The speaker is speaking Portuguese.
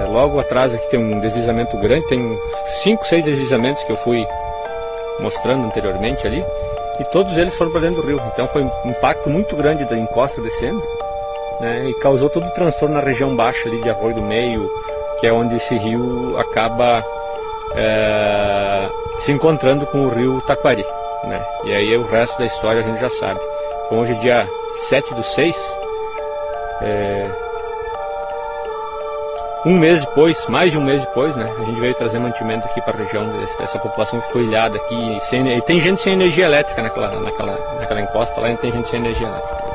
Logo atrás aqui tem um deslizamento grande, tem 5, 6 deslizamentos que eu fui mostrando anteriormente ali, e todos eles foram para dentro do rio. Então foi um impacto muito grande da encosta descendo, né, e causou todo o transtorno na região baixa ali de Arroio do Meio, que é onde esse rio acaba se encontrando com o rio Taquari, né? E aí o resto da história a gente já sabe. Então hoje é dia 7/6, um mês depois, mais de um mês depois, né, a gente veio trazer mantimento aqui para a região. Essa população ficou ilhada aqui, e tem gente sem energia elétrica naquela encosta lá, e tem gente sem energia elétrica.